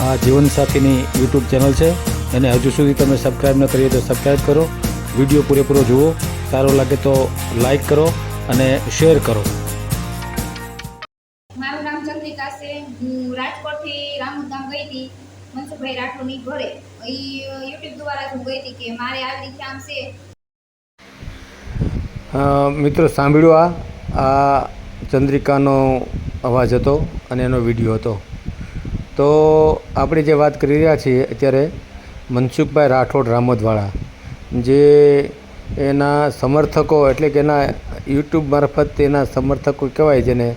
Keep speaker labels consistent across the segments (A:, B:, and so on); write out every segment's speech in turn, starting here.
A: આ જીવનસાથીની YouTube channel છે, એને હજુ સુધી તમે સબસ્ક્રાઈબ ન કરી તો સબસ્ક્રાઈબ કરો, વિડીયો પૂરેપૂરો જુઓ, સારો લાગે તો લાઈક કરો અને શેર કરો.
B: મારું નામ ચંદ્રિકા છે. હું રાજકોટથી રામોદ ગામ ગઈ હતી મનસુખભાઈ રાઠોડની ઘરે. એ યુટ્યુબ દ્વારા હું ગઈ હતી કે મારે આવી રીતે આમ છે.
A: મિત્રો સાંભળ્યું, આ ચંદ્રિકાનો અવાજ હતો અને એનો વિડીયો હતો. તો આપણે જે વાત કરી રહ્યા છીએ અત્યારે મનસુખભાઈ રાઠોડ રામોદવાળા, જે એના સમર્થકો એટલે કે એના યુટ્યુબ મારફત એના સમર્થકો કહેવાય, જેને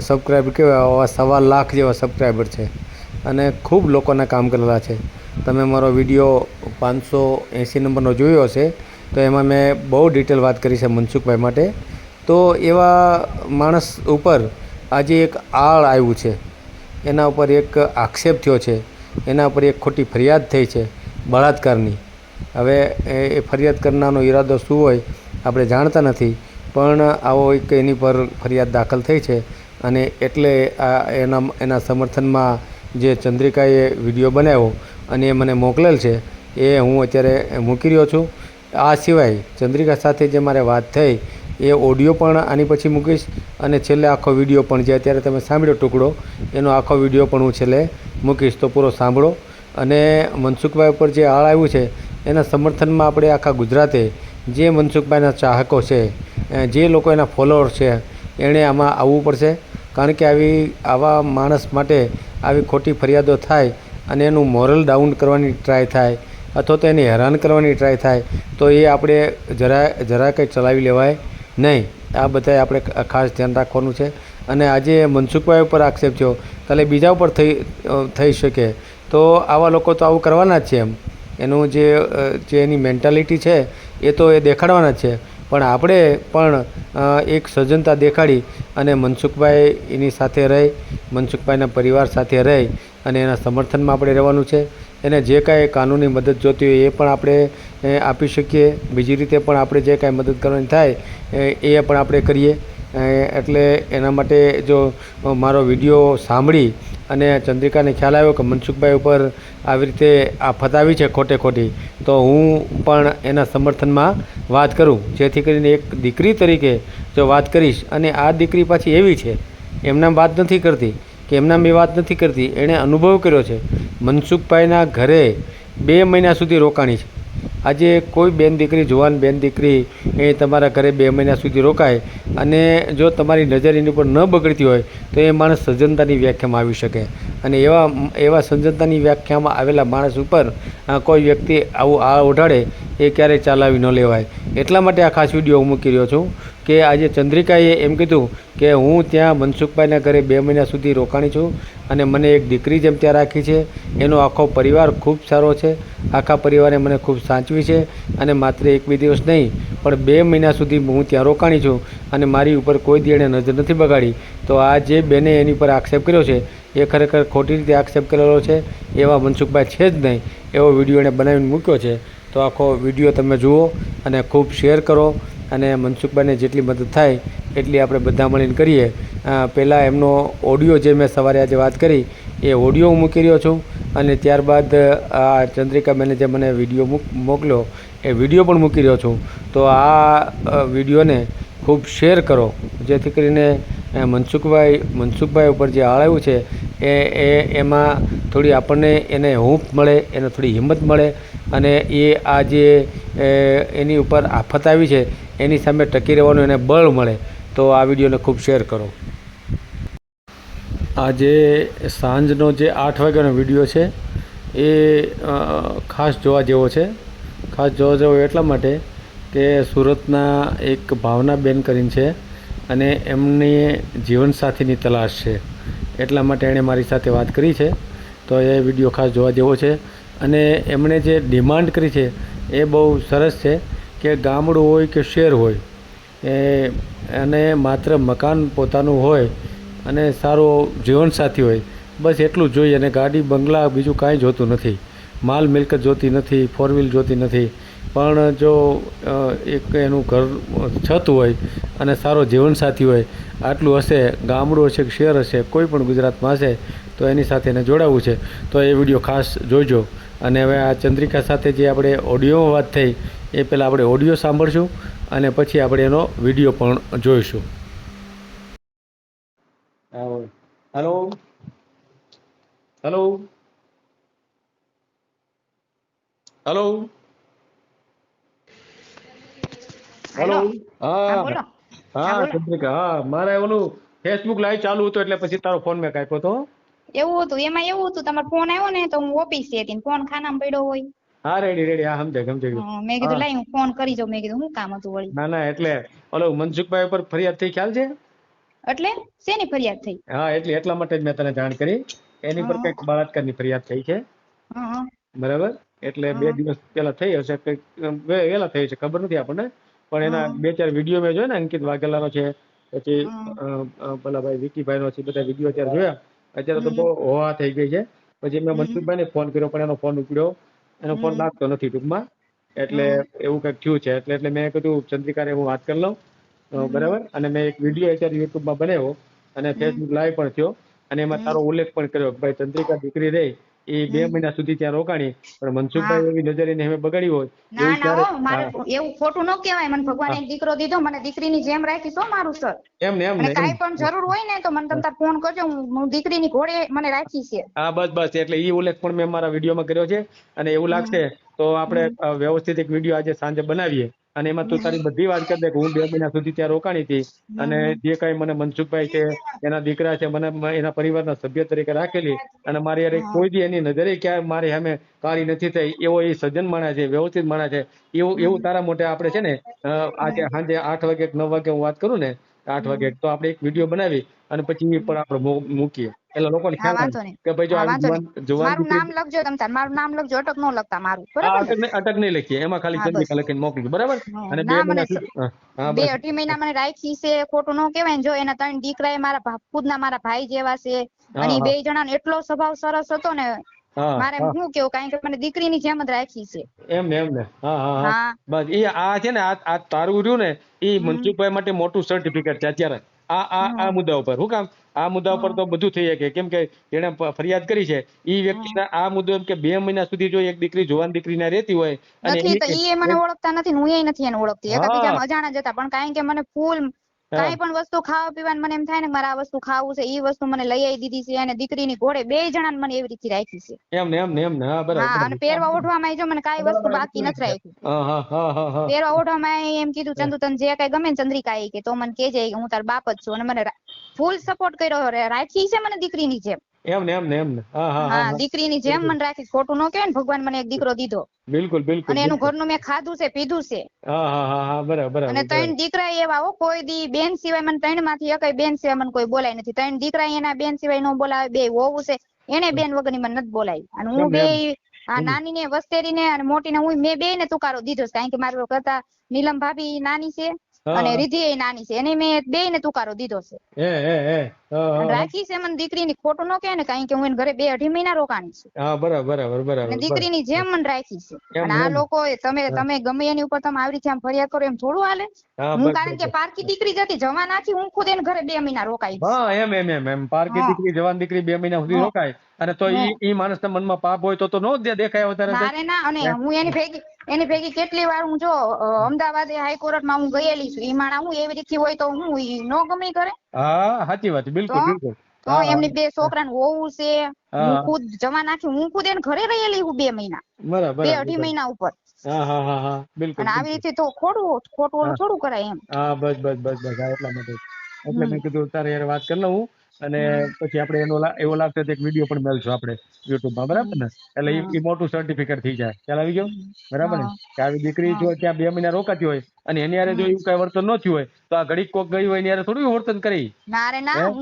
A: સબસ્ક્રાઈબર કહેવાય, 1.25 લાખ જેવા સબસ્ક્રાઈબર છે અને ખૂબ લોકોના કામ કરેલા છે. તમે મારો વિડીયો 580 નંબરનો જોયો હશે તો એમાં મેં બહુ ડિટેલ વાત કરી છે મનસુખભાઈ માટે. તો એવા માણસ ઉપર આજે એક આળ આવ્યું છે, એના ઉપર એક આક્ષેપ થયો છે, એના ઉપર એક ખોટી ફરિયાદ થઈ છે બળાત્કારની. હવે એ ફરિયાદ કરનારનો ઈરાદો શું હોય આપણે જાણતા નથી, પણ આવો એક એની પર ફરિયાદ દાખલ થઈ છે અને એટલે એના સમર્થનમાં જે ચંદ્રિકાએ વિડીયો બનાવ્યો અને એ મને મોકલેલ છે એ હું અત્યારે મૂકી રહ્યો છું. આ સિવાય ચંદ્રિકા સાથે જે મારે વાત થઈ એ ઓડિયો પણ આની પછી મૂકીશ અને છેલ્લે આખો વિડીયો પણ, જે અત્યારે તમે સાંભળ્યો ટુકડો, એનો આખો વિડીયો પણ હું છેલ્લે મૂકીશ. તો પૂરો સાંભળો. અને મનસુખભાઈ ઉપર જે આળ આવ્યું છે એના સમર્થનમાં આપણે આખા ગુજરાતે જે મનસુખભાઈના ચાહકો છે, જે લોકો એના ફોલોઅર છે, એણે આમાં આવવું પડશે. કારણ કે આવા માણસ માટે આવી ખોટી ફરિયાદો થાય અને એનું મોરલ ડાઉન કરવાની ટ્રાય થાય અથવા તો એને હેરાન કરવાની ટ્રાય થાય તો એ આપણે જરા કંઈ ચલાવી લેવાય નહીં. આ બધાએ આપણે ખાસ ધ્યાન રાખવાનું છે. અને આજે મનસુખભાઈ ઉપર આક્ષેપ થયો, કાલે બીજા ઉપર થઈ શકે. તો આવા લોકો તો આવું કરવાના જ છે. એનું જે એની મેન્ટાલિટી છે એ તો એ દેખાડવાના જ છે. પણ આપણે પણ એક સજ્જનતા દેખાડી અને મનસુખભાઈ એની સાથે રહી, મનસુખભાઈના પરિવાર સાથે રહી અને એના સમર્થનમાં આપણે રહેવાનું છે. એને જે કાંઈ કાનૂની મદદ જોતી હોય એ પણ આપણે આપી શકીએ. બીજી રીતે પણ આપણે જે કાંઈ મદદ કરવાની થાય એ પણ આપણે કરીએ. એટલે એના માટે જો મારો વિડીયો સાંભળી અને ચંદ્રિકાને ખ્યાલ આવ્યો કે મનસુખભાઈ ઉપર આવી રીતે આફત આવી છે ખોટી, તો હું પણ એના સમર્થનમાં વાત કરું, જેથી કરીને એક દીકરી તરીકે જો વાત કરીશ. અને આ દીકરી પાછી એવી છે, એમનામ વાત નથી કરતી કે એમનામ એ વાત નથી કરતી, એણે અનુભવ કર્યો છે. મનસુખભાઈના ઘરે 2 મહિના સુધી રોકાણી છે. આજે કોઈ બેન દીકરી, જુવાન બેન દીકરી એ તમારા ઘરે 2 મહિના સુધી રોકાય અને જો તમારી નજર એની ઉપર ન બગડતી હોય તો એ માણસ સજ્જનતાની વ્યાખ્યામાં આવી શકે. અને એવા સજ્જનતાની વ્યાખ્યામાં આવેલા માણસ ઉપર કોઈ વ્યક્તિ આવું આ ઓઢાડે એ ક્યારેય ચાલાવી ન લેવાય. એટલા માટે આ ખાસ વિડીયો હું મૂકી રહ્યો છું કે આજે ચંદ્રિકાએ એમ કીધું કે હું ત્યાં મનસુખભાઈના ઘરે 2 મહિના સુધી રોકાણી છું અને મને એક દીકરી જેમ ત્યાં રાખી છે. એનો આખો પરિવાર ખૂબ સારો છે, આખા પરિવારે મને ખૂબ સાચવી છે અને માત્ર 1-2 દિવસ નહીં પણ 2 મહિના સુધી હું ત્યાં રોકાણી છું અને મારી ઉપર કોઈ દી એણે નજર નથી બગાડી. તો આ જે બેને એની પર આક્ષેપ કર્યો છે એ ખરેખર ખોટી રીતે આક્ષેપ કરેલો છે. એવા મનસુખભાઈ છે જ નહીં, એવો વિડીયો એણે બનાવીને મૂક્યો છે. તો આખો વિડીયો તમે જુઓ અને ખૂબ શેર કરો અને મનસુખભાઈને જેટલી મદદ થાય એટલી આપણે બધા મળીને કરીએ. પહેલાં એમનો ઓડિયો જે મેં સવારે આજે વાત કરી એ ઓડિયો હું મૂકી રહ્યો છું અને ત્યારબાદ આ ચંદ્રિકા બેને જે મને વિડીયો મોકલ્યો એ વિડીયો પણ મૂકી રહ્યો છું. તો આ વિડીયોને ખૂબ શેર કરો, જેથી કરીને મનસુખભાઈ ઉપર જે આળ આવ્યું છે એમાં થોડી આપણને એને હૂંફ મળે, એને થોડી હિંમત મળે અને એ આ જે એની ઉપર આફત આવી છે એની સામે ટકી રહેવાનું એને બળ મળે. તો આ વિડીયોને ખૂબ શેર કરો. આજે સાંજનો જે 8 વાગ્યાનો વિડીયો છે એ ખાસ જોવા જેવો છે. ખાસ જોવા જેવો એટલા માટે કે સુરતના એક ભાવનાબેન કરીને છે અને એમની જીવનસાથીની તલાશ છે, એટલા માટે એણે મારી સાથે વાત કરી છે. તો એ વિડીયો ખાસ જોવા જેવો છે. અને એમણે જે ડિમાન્ડ કરી છે એ બહુ સરસ છે કે ગામડું હોય કે શહેર હોય અને માત્ર મકાન પોતાનું હોય અને સારો જીવનસાથી હોય, બસ એટલું જ જોઈએ. અને ગાડી બંગલા બીજું કાંઈ જોતું નથી, માલ મિલકત જોતી નથી, 4 વ્હીલ જોતી નથી. પણ જો એક એનું ઘર છત હોય અને સારો જીવનસાથી હોય, આટલું હશે, ગામડું હશે કે શહેર હશે, કોઈ પણ ગુજરાતમાં હશે, તો એની સાથે એને જોડાવવું છે. તો એ વિડીયો ખાસ જોઈજો. અને હવે આ ચંદ્રિકા સાથે જે આપણે ઓડિયોમાં વાત થઈ એ પહેલાં આપણે ઓડિયો સાંભળશું અને પછી આપણે એનો વિડીયો પણ જોઈશું. Hello hello hello hello.
B: હા
A: હા
B: બોલો.
A: હા ચંદ્રિકા, હા મારે ઓલું ફેસબુક લાઈવ ચાલુ હતું એટલે પછી તારો ફોન મેં કાપ્યો હતો.
B: એવું હતું, એમાં એવું હતું તમારો ફોન આવ્યો ને તો હું ઓફિસે હતી, ફોન ખાનામાં પડ્યો હોય.
A: હા રેડી રેડી, હા સમજાય સમજાય.
B: મેં કીધું લાઈ હું ફોન કરી જાઉં, મેં કીધું શું કામ હતું વળી.
A: ના ના, એટલે ઓલો મનસુખભાઈ ઉપર ફરિયાદ થઈ ખ્યાલ છે?
B: એટલે શેની ફરિયાદ થઈ?
A: હા એટલે એટલા માટે જ મેં તને જાણ કરી. એની પર કઈક બળાત્કારની ફરિયાદ થઈ છે. બરાબર, એટલે 2 દિવસ પહેલા થઈ હશે, કઈક વહેલા થઈ છે, ખબર નથી આપણને. પણ એના 2-4 વિડીયો મેં જોયા ને, અંકિત વાઘેલાનો છે, પછી પેલા ભાઈ વિકીભાઈ નો છે, બધા વિડીયો અત્યારે જોયા. અત્યારે તો બહુ હોવા થઈ ગઈ છે. પછી મેં મનસુખભાઈને ફોન કર્યો પણ એનો ફોન ઉપડ્યો, એનો ફોન લાગતો નથી ટૂંકમાં. એટલે એવું કંઈક થયું છે. એટલે મેં કીધું ચંદ્રિકાને હું વાત કરી લઉં. બરાબર, અને મેં એક વિડીયો અત્યારે યુટ્યુબમાં બનાવ્યો અને ફેસબુક લાઈવ પણ થયો. અને એમાં તારો ઉલ્લેખ પણ કર્યો કે ભાઈ ચંદ્રિકા દીકરી રહી એ 2 મહિના સુધી ત્યાં રોકાણી, પણ મનસુખભાઈ એવી નજર એને હવે બગાડી હોય
B: ના
A: એવું
B: ના
A: ક્યારે.
B: મારે એવું ખોટું ન કહેવાય. મને ભગવાને એક દીકરો દીધો, મને દીકરીની જેમ રાખી છો મારું સર.
A: એમ ને એમ
B: અને
A: ને એમ.
B: કાંઈ પણ જરૂર હોય ને તો મને તમ તાર ફોન કરજો, હું દીકરીની ઘોડે મને રાખી છે.
A: હા બસ બસ, એટલે એ ઉલ્લેખ પણ મેં મારા વિડીયોમાં કર્યો છે. અને એવું લાગશે તો આપણે વ્યવસ્થિત એક વિડીયો આજે સાંજે બનાવીએ અને એમાં તું તારી બધી વાત કરી દે કે હું 2 મહિના સુધી ત્યાં રોકાણી હતી અને જે કઈ મને મનસુખભાઈ છે, એના દીકરા છે, મને એના પરિવારના સભ્ય તરીકે રાખેલી અને મારી યાર કોઈ દી એની નજરે ક્યાંય મારી સામે કાળી નથી થઈ, એવો એ સજ્જન માણસ છે, વ્યવસ્થિત માણસ છે. એવું તારા મોટે આપણે છે ને આજે સાંજે 8 વાગે 9 વાગે હું વાત કરું ને 8 વાગે, તો આપણે એક વિડીયો બનાવી અને પછી એ પણ આપણે મૂકીએ એટલે લોકોને
B: હા
A: ખ્યાલ આવે
B: વાંધો નહીં,
A: કે ભાઈ જો
B: હા
A: આવી
B: વાંધો નહીં.
A: જુવાન
B: મારું નામ
A: દીકરી.
B: લખજો તમ તાર, મારું નામ લખજો, અટક ન લખતા મારું,
A: હા,
B: બરાબર ને?
A: અટક નહીં લખીએ, એમાં ખાલી
B: હા બસ.
A: ચંદ્રિકા લખીને મોકલી બરાબર. અને 2
B: ના મને
A: મહિના સુધી હા બસ.
B: 2-2.5 મહિના મને રાખી છે, ખોટું ન કહેવાય ને. જો એના 3 દીકરા એ મારા ખુદના મારા ભાઈ જેવા છે અને
A: હા
B: એ 2 જણાનો એટલો સ્વભાવ સરસ હતો ને,
A: હા
B: મારે
A: હા,
B: શું કેવું, કારણ કે મને દીકરીની જેમ જ રાખી છે.
A: એમ ને એમ ને. હા હા હા, બસ એ આ છે ને આ તારું રહ્યું ને એ મનસુખભાઈ માટે મોટું સર્ટિફિકેટ છે અત્યારે આ મુદ્દા ઉપર. શું કામ આ મુદ્દા ઉપર તો બધું થઈ શકે, કેમ કે જેને ફરિયાદ કરી છે એ વ્યક્તિના આ મુદ્દો એમ કે 2 મહિના સુધી જો એક દીકરી જુવાન દીકરી ના રહેતી હોય અને
B: નથી તો ઈ મને ઓળખતા નથી, હું એ નથી એને ઓળખતી.
A: હા
B: એકાબીજામાં અજાણા જ હતા, પણ કારણ કે મને ફૂલ
A: હા,
B: કાંઈ પણ વસ્તુ ખાવા પીવાનું મને એમ થાય ને મારે આ વસ્તુ ખાવું છે, ઈ વસ્તુ મને લઈ આવી દીધી છે. અને દીકરીની ઘોડે 2 જણાને મને એવી રીતે રાખી છે.
A: એમ ને એમ ને એમ ને. હા બરાબર
B: અને પહેરવા ઓઢવામાં જો મને કાંઈ વસ્તુ બાકી નથી રાખ્યું.
A: હા હા હા હા હા.
B: પહેરવા ઓઢવામાં એમ કીધું, ચંદુ તને જે કાંઈ ગમે ને ચંદ્રિકા એ કે તો મને કહેજે, હું તાર બાપ જ છું. અને મને ફૂલ સપોર્ટ કર્યો, રાખી છે મને દીકરીની જેમ.
A: એમ ને એમ ને એમ ને. હા હા
B: હા,
A: હા,
B: દીકરીની જેમ મને રાખી. ખોટું ન કહેવાય ને, ભગવાન મને એક દીકરો દીધો
A: બિલકુલ બિલકુલ
B: અને એનું
A: બિલકુલ.
B: ઘરનું મેં ખાધું છે, પીધું છે.
A: હા હા હા હા, બરાબર
B: અને
A: બરાબર બરાબર.
B: 3 દીકરા એવા હો, કોઈ દી બેન સિવાય મને 3 માંથી એકેય બેન સિવાય મને કોઈ બોલાય નથી. 3 દીકરા એના બેન સિવાય નો બોલાવે. 2 વહુ છે, એને બેન વગરની મને નથી બોલાવી. અને હું
A: એમ ને
B: 2
A: એમ.
B: આ નાની ને વસ્તેરી ને અને મોટી ને હું મેં 2 ને તુકારો દીધો છે, કારણ કે મારા કરતા નીલમ ભાભી નાની છે અને
A: હા
B: રિધિ એ નાની છે, એને મેં 2 ને તુકારો દીધો છે.
A: હે. હા
B: અને
A: હા
B: રાખી છે મને દીકરીની, ખોટું ન કહે ને, કારણ કે હું એને ઘરે 2-2.5 મહિના રોકાણી છું.
A: હા, બરાબર બરાબર
B: અને
A: બરાબર બરાબર.
B: દીકરીની જેમ મને રાખી છે.
A: એમ
B: અને
A: ને
B: આ
A: એમ.
B: લોકો
A: હા
B: તમે ગમે એની ઉપર તમે આવી રીતે આમ ફરિયાદ કરો એમ થોડું હાલે.
A: હા,
B: હું
A: બસ
B: કારણ
A: બસ
B: કે
A: બસ.
B: પારકી દીકરી જ હતી, જવાનાથી હું ખુદ એને ઘરે 2 મહિના રોકાઈ.
A: હા, એમ પારકી
B: હા
A: દીકરી જવાન દીકરી 2 મહિના સુધી
B: હા
A: રોકાય અને તો
B: હા
A: ઈ માણસના મનમાં પાપ હોય તો નો દેખાય વધારે
B: ના રે ના. અને હું એની ભેગી કેટલી વાર હું જો અમદાવાદ હાઈકોર્ટમાં હું ગયેલી છું. ઈ માણા હું એવી રીતે હોય તો હું ઈ નો ગમે કરે.
A: હા, સાચી વાત છે,
B: તો
A: બિલકુલ બિલકુલ.
B: તો
A: હા
B: એમની 2
A: હા
B: છોકરાને વહુ છે. હું
A: હા,
B: ખુદ જવાનાથી હું ખુદ એને ઘરે રહેલી હું 2 મહિના,
A: બરાબર બરાબર
B: 2-2.5
A: બરાબર.
B: મહિના ઉપર.
A: હા હા હા હા, બિલકુલ
B: અને આવી
A: બિલકુલ.
B: રીતે તો ખોટું ઓલું
A: હા
B: થોડું કરાય એમ.
A: હા, બસ બસ બસ બસ. હા, એટલા માટે એટલે
B: હમ
A: મેં કીધું તારે યાર વાત કરી લઉં. અને
B: હમ
A: પછી આપણે એવો લાગશે તો એક વિડીયો પણ મેળશું આપણે યુટ્યુબમાં, બરાબર ને? એટલે
B: હમ
A: એ મોટું સર્ટિફિકેટ થઈ જાય. ખ્યાલ આવી ગયો? બરાબર ને?
B: હા
A: કે આવી દીકરી
B: હા
A: જો ત્યાં 2 મહિના રોકાતી હોય અને એની હારે જો
B: હમ
A: એવું કઈ વર્તન ન થયું હોય તો આ ઘડીક કોક ગઈ હોય એની હારે થોડું એવું વર્તન કરી.
B: ના રે ના.
A: હે એમ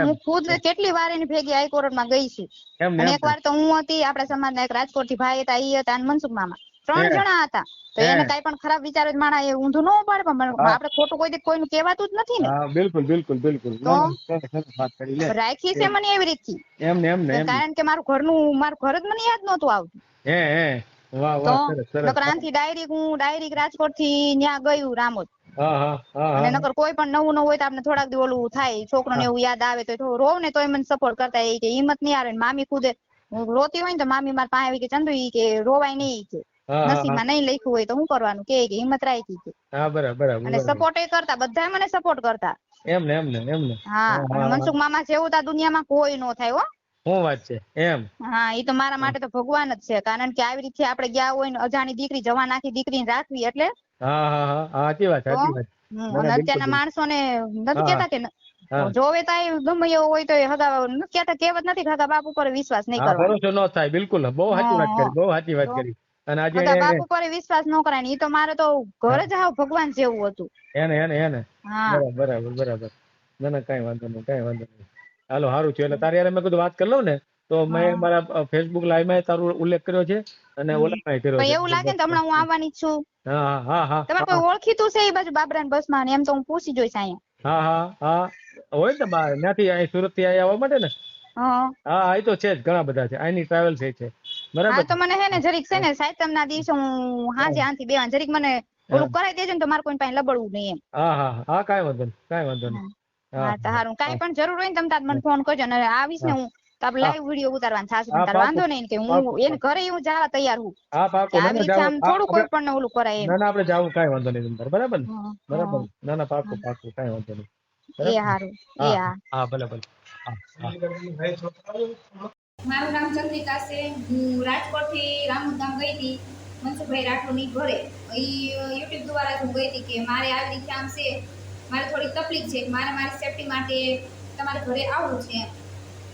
B: હું ખુદ કેટલી વાર એની ભેગી હાઈકોર્ટમાં ગઈ છું.
A: એમ ને
B: અને
A: એમ
B: એક
A: ને.
B: વાર તો હું હતી, આપણા સમાજના એક રાજકોટ થી ભાઈ હતા, ઈ હતા અને મનસુખ મામા,
A: હે
B: 3 જણા હતા. તો
A: હે
B: એને કાંઈ પણ ખરાબ વિચાર જ માણા એ ઊંધું ન ઉપાડે, પણ
A: હા
B: આપણે ખોટું કોઈ દી કોઈનું કહેવાતું જ નથી ને.
A: હા, બિલકુલ બિલકુલ બિલકુલ.
B: તો
A: ના ના, સરસ વાત કરી લે.
B: રાખી છે મને એવી રીતથી,
A: એમ ને એમ ને એમ ને.
B: કારણ કે મારું ઘર જ મને યાદ નહોતું આવતું.
A: હે વાહ
B: તો
A: વાહ, સરસ સરસ.
B: નકર આનથી ડાયરેક્ટ રાજકોટ થી ન્યા ગયું રામોદ.
A: હા હા હા
B: અને
A: હા
B: નકર કોઈ પણ નવું હોય તો આપણે થોડાક દી ઓલું થાય, છોકરો ને એવું યાદ આવે તો થોડું રોવ ને તોય મને સપોર્ટ કરતા, એ કે હિંમત નહીં આવે. મામી ખુદે હું રોતી હોય ને તો મામી મારા પાસે આવી કે ચંદુ ઈ કે રોવાય નહીં, કે
A: હા હા
B: નસીબમાં નહીં લખ્યું હોય તો શું કરવાનું, કે હિંમત રાખી કે.
A: હા બરાબર બરાબર
B: અને
A: બરાબર.
B: સપોર્ટ એ કરતા, બધા મને સપોર્ટ કરતા.
A: એમને એમને એમને.
B: હા, અને મનસુખ મામા જેવું તો આ દુનિયામાં કોઈ નો થાય હો.
A: શું વાત છે એમ?
B: હા, એ તો મારા માટે તો ભગવાન જ છે, કારણ કે આવી રીતે આપણે ગયા હોય ને અજાણી દીકરી, જવાન આખી દીકરીને રાખવી એટલે
A: હા હા હા હા, સાચી વાત
B: તો.
A: સાચી વાત. ના
B: અને
A: ના બિલકુલ
B: અત્યારના
A: બિલકુલ.
B: માણસોને નથી
A: હા
B: કેતા કે
A: હા
B: જોવે તાય ગમે એવો હોય તો હગા નથી કેતા, કહેવત નથી કે હગા બાપ ઉપર વિશ્વાસ નહીં
A: હા,
B: કરવાનો.
A: ભરોસો ન થાય. બિલકુલ બહુ સાચી વાત કરી, બહુ સાચી વાત
B: તો
A: કરી. અને આજે
B: હગા બાપ ઉપર વિશ્વાસ ન કરાય ને, એ તો મારે તો ઘર જ હાવ ભગવાન જેવું હતું.
A: એને એને એને
B: હા
A: બરાબર બરાબર બરાબર. ના ના કઈ વાંધો નહીં, કઈ વાંધો નહીં. હાલો સારું છે. એટલે તારે યાર મેં કીધું વાત કરી લઉં ને, તો મેં મારા ફેસબુક લાઈવ માં તારો ઉલ્લેખ કર્યો છે અને ઓલામાં કર્યો
B: પણ
A: છે.
B: એવું લાગે ને તો હમણાં હું આવવાની જ છું.
A: હા હા હા
B: તમારે
A: હા
B: કોઈ ઓળખીતું છે એ બાજુ બાબરાન બસમાં ને? એમ તો હું પૂછી જોઈશ અહીંયા.
A: હા હા હા હોય ને બા ત્યાંથી અહીં સુરત થી અહીં આવવા માટે ને.
B: હા
A: હા અહીં તો છે જ, ઘણા બધા છે, અહીંની ટ્રાવેલ છે
B: હા,
A: બરાબર.
B: તો મને હે ને જરીક છે ને સાતમ ના દિવસે હું હાજે આંથી બેવાન જરીક મને ઓલું કરાવી દેજો ને, તો મારે કોઈ પાસે લબડવું નહીં એમ.
A: હા હા હા, કાંઈ વાંધો નહીં, કાંઈ વાંધો નહીં. હા
B: હા તો હારું, કાંઈ
A: હા
B: પણ જરૂર હોય ને તમે તાર મને ફોન કરજો. અને આવીશ ને
A: હા
B: હું તો આપણે
A: હા
B: લાઈવ વિડીયો ઉતારવાનું થશે, પણ
A: હા
B: તાર
A: પાકું
B: વાંધો નહીં કે
A: પાકું
B: હું એને ઘરે હું જવા તૈયાર હું.
A: હા
B: કે
A: પાકું. ના
B: આવી
A: ના
B: રીતે
A: જાવ
B: આમ થોડું
A: આપણે.
B: કોઈ પણ ને ઓલું કરાય એમ.
A: ના ના આપણે જાવું, કાંઈ વાંધો નહીં તમારે, બરાબર ને?
B: હા
A: બરાબર.
B: હા
A: ના ના પાકું
B: હા.
A: પાકું, કાંઈ વાંધો નહીં.
B: એ
A: બરાબર ને?
B: હારું એ
A: હા
B: હા.
A: હા ભલે ભલે. હા હા.
B: મારું નામ ચંદ્રિકા છે. હું રાજકોટથી રામુગામ ગઈ હતી મનસુખભાઈ રાઠોડની ઘરે. યુટ્યુબ દ્વારા હું ગઈ હતી કે મારે આવી રીતે આમ છે, મારે થોડી તકલીફ છે, મારે મારી સેફટી માટે તમારે ઘરે આવવું છે.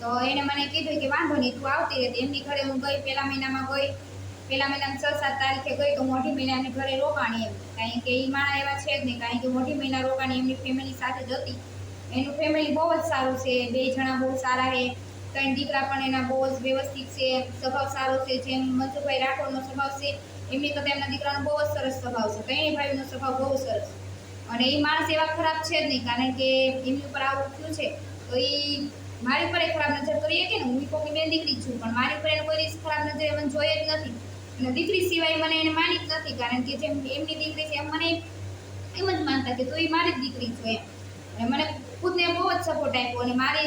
B: તો એને મને કીધું કે વાંધો નહીં, તું આવતી રહેતી. એમની ઘરે હું ગઈ, પહેલા મહિનામાં ગઈ. પહેલા મહિનામાં 6-7 તારીખે ગઈ તો મોઢી મહિના એમની ઘરે રોકાણી એમ, કારણ કે એ માણા એવા છે જ નહીં, કારણ કે મોઢી મહિના રોકાણી એમની ફેમિલી સાથે જ હતી. એનું ફેમિલી બહુ જ સારું છે, 2 જણા બહુ સારા છે, 3 દીકરા પણ એના બહુ જ વ્યવસ્થિત છે, સ્વભાવ સારો છે. જેમ મનસુખભાઈ રાઠોડનો સ્વભાવ છે એમની કરતા એમના દીકરાનો બહુ જ સરસ સ્વભાવ છે. 3 ભાઈનો સ્વભાવ બહુ સરસ. અને એ માણસ એવા ખરાબ છે જ નહીં, કારણ કે એમની ઉપર આવું થયું છે તો એ મારી ઉપર ખરાબ નજર કરીએ કે ને, હું કોઈની બેન દીકરી છું, પણ મારી ઉપર એને કોઈ દિવસ ખરાબ નજરે મને જોઈએ જ નથી. અને દીકરી સિવાય મને એને માની જ નથી, કારણ કે જેમ એમની દીકરી છે એમ મને એમ જ માનતા કે તું એ મારી જ દીકરી છો એમ. અને મને ખુદને બહુ જ સપોર્ટ આપ્યો. અને મારે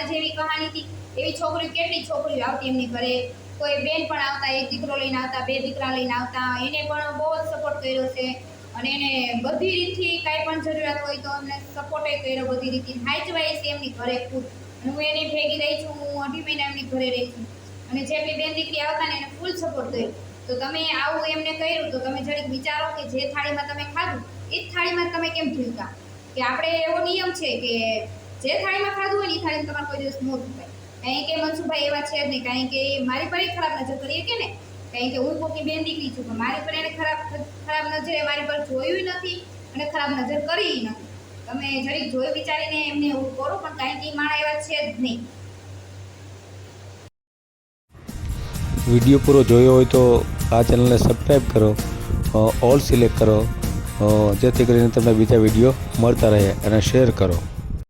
B: જેવી કહાની હતી એવી છોકરીઓ, કેટલી છોકરીઓ આવતી એમની ઘરે. કોઈ બેન પણ આવતા, 1 દીકરો લઈને આવતા, 2 દીકરા લઈને આવતા. એને પણ બહુ જ સપોર્ટ કર્યો છે. અને એને બધી રીતથી કાંઈ પણ જરૂરિયાત હોય તો અમને સપોર્ટ કર્યો, બધી રીતે હાચવાય છે એમની ઘરે ખુદ. અને હું એની ભેગી રહી છું, હું 2.5 મહિના એમની ઘરે રહી છું. અને જે બી બેન દીકરી આવતા ને એને ફૂલ સપોર્ટ કર્યો. તો તમે આવું એમને કર્યું તો તમે જરીક વિચારો કે જે થાળીમાં તમે ખાધું એ જ થાળીમાં તમે કેમ ભૂલતા. કે આપણે એવો નિયમ છે કે જે થાળીમાં ખાધું હોય ને એ થાળીમાં તમારે કોઈ દિવસ ન ભૂલાય. કારણ કે મનસુખભાઈ એવા છે જ નહીં, કારણ કે મારી પર ખરાબ નજર કરીએ કે ને, કારણ કે હું કોઈની બેન દીકરી છું, પણ મારી પર એને ખરાબ નજરે મારી પર જોયું નથી અને ખરાબ નજર કરી નથી. તમે જરીક જોઈ વિચારીને એમને એવું કરો, પણ કારણ કે એ માણા એવા છે જ નહીં.
A: વિડીયો પૂરો જોયો હોય તો આ ચેનલને સબસ્ક્રાઈબ કરો, ઓલ સિલેક્ટ કરો, જેથી કરીને તમને બીજા વિડીયો મળતા રહે, અને શેર કરો.